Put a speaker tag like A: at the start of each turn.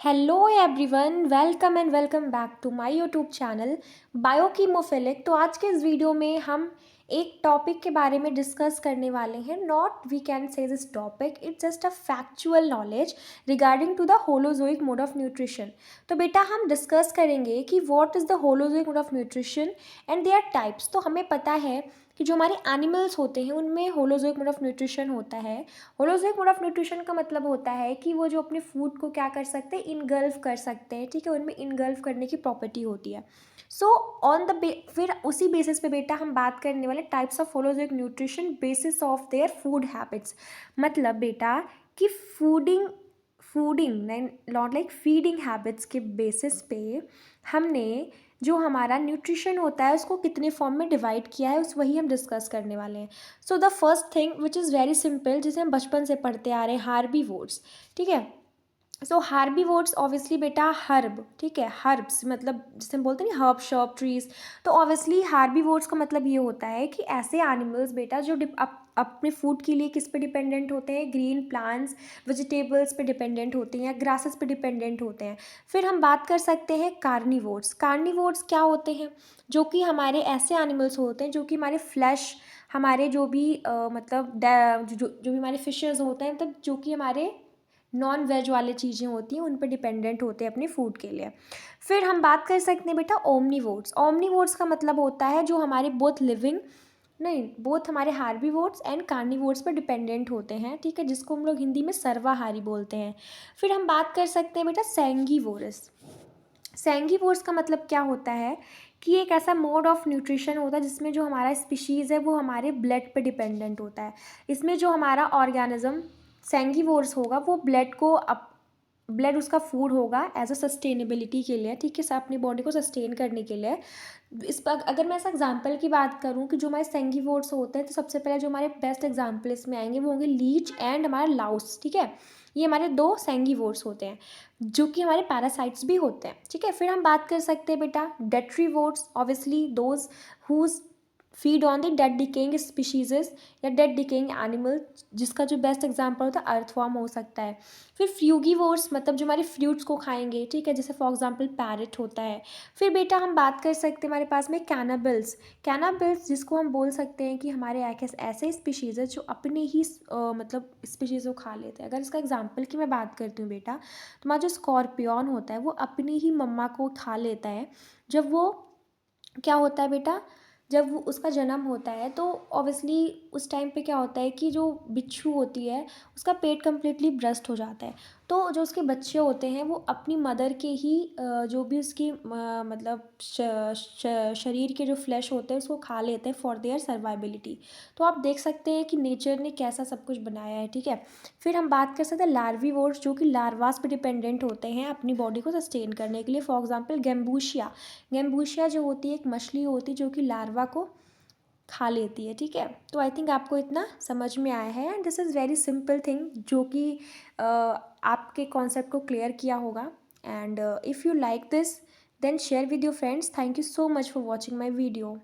A: Hello everyone, welcome and welcome back to my YouTube channel Biochemophilic. तो आज के इस वीडियो में हम एक टॉपिक के बारे में डिस्कस करने वाले हैं। Not we can say this topic, it's just a factual knowledge regarding to the holozoic mode of nutrition. तो बेटा हम डिस्कस करेंगे कि what is the holozoic mode of nutrition and their types. तो हमें पता है कि जो हमारे एनिमल्स होते हैं उनमें होलोजोइक मोड ऑफ न्यूट्रिशन होता है। होलोजोइक मोड ऑफ न्यूट्रिशन का मतलब होता है कि वो जो अपने फूड को क्या कर सकते हैं, इनगल्फ कर सकते हैं। ठीक है, उनमें इनगल्फ करने की प्रॉपर्टी होती है। सो ऑन द फिर उसी बेसिस पे बेटा हम बात करने वाले types of holozoic nutrition basis of their food habits. मतलब बेटा कि fooding fooding not like feeding habits के बेसिस पे हमने जो हमारा न्यूट्रिशन होता है उसको कितने फॉर्म में डिवाइड किया है, उस वही हम डिस्कस करने वाले हैं। So the first thing which is very simple, जिसे हम बचपन से पढ़ते आ रहे हैं, हार्बीवोर्स। ठीक है, सो हार्बीवोर्स ऑब्वियसली बेटा हर्ब, ठीक है, हर्ब्स मतलब जिसे हम बोलते हैं ना हर्ब शॉप ट्रीज। तो ऑब्वियसली हार्बीवोर्स का मतलब ये होता है कि ऐसे एनिमल्स बेटा जो अपने फूड के लिए किस पे डिपेंडेंट होते हैं, ग्रीन प्लांट्स वेजिटेबल्स पे डिपेंडेंट होते हैं या ग्रासेस पे डिपेंडेंट होते हैं। फिर हम बात कर सकते हैं कार्निवोर्स। कार्निवोर्स क्या होते हैं? जो कि हमारे ऐसे एनिमल्स होते हैं जो कि हमारे फ्लैश, हमारे जो भी मतलब जो भी हमारे फिशेस होते हैं, मतलब जो कि हमारे नॉन वेज वाले चीज़ें होती हैं उन पर डिपेंडेंट होते हैं अपने फूड के लिए। फिर हम बात कर सकते हैं बेटा ओमनीवोर्स। ओमनीवोर्स का मतलब होता है जो हमारे बोथ लिविंग नहीं बोथ हमारे हार्बीवोर्स एंड कार्निवोर्स पर डिपेंडेंट होते हैं। ठीक है, जिसको हम लोग हिंदी में सर्वाहारी बोलते हैं। फिर हम बात कर सकते हैं बेटा सैंगीवोरस। सैंगीवोर्स का मतलब क्या होता है कि एक ऐसा मोड ऑफ न्यूट्रिशन होता है जिसमें जो हमारा स्पीशीज़ है वो हमारे ब्लड पे डिपेंडेंट होता है। इसमें जो हमारा ऑर्गेनिज्म सैंगीवोर्स होगा वो ब्लड उसका फूड होगा एज अ सस्टेनेबिलिटी के लिए। ठीक है, अपनी बॉडी को सस्टेन करने के लिए। इस पर अगर मैं ऐसा एग्जांपल की बात करूं कि जो हमारे सैंगीवोर्स होते हैं, तो सबसे पहले जो हमारे बेस्ट एग्जांपल इसमें आएंगे वो होंगे लीच एंड हमारा लाउस। ठीक है, ये हमारे दो सैंगीवोर्स होते हैं जो कि हमारे पैरासाइट्स भी होते हैं। ठीक है, फिर हम बात कर सकते हैं बेटा detritivores. Obviously those who feed on the dead decaying species या डेड डिकेइंग एनिमल, जिसका जो बेस्ट एग्जांपल होता है अर्थवॉर्म हो सकता है। फिर फ्यूगीवोर्स मतलब जो हमारे फ्रूट्स को खाएंगे। ठीक है, जैसे फॉर एग्जांपल पैरेट होता है। फिर बेटा हम बात कर सकते हैं हमारे पास में कैनाबिल्स। कैनाबिल्स जिसको हम बोल सकते हैं कि हमारे ऐसे स्पीशीज़ है जो अपने ही मतलब स्पीशीज़ को खा लेते हैं। अगर इसका एग्जांपल की मैं बात करती हूँ बेटा, तो हमारा जो स्कॉर्पियन होता है वो अपनी ही मम्मा को खा लेता है। जब वो क्या होता है बेटा, जब वो उसका जन्म होता है तो ऑब्वियसली उस टाइम पे क्या होता है कि जो बिच्छू होती है उसका पेट कम्प्लीटली ब्रस्ट हो जाता है। तो जो उसके बच्चे होते हैं वो अपनी मदर के ही जो भी उसकी मतलब शरीर के जो फ्लैश होते हैं उसको खा लेते हैं फॉर देयर सर्वाइबिलिटी। तो आप देख सकते हैं कि नेचर ने कैसा सब कुछ बनाया है। ठीक है, फिर हम बात कर सकते हैं लार्वीवोर्स, जो कि लार्वास पे डिपेंडेंट होते हैं अपनी बॉडी को सस्टेन करने के लिए। For example गेम्बूशिया। गेम्बूशिया जो होती है एक मछली होती है जो कि लार्वा को खा लेती है। ठीक है, तो आई थिंक आपको इतना समझ में आया है and this is very simple thing जो कि आपके कॉन्सेप्ट को क्लियर किया होगा। And if you like this then share with your friends. Thank you so much for watching my video.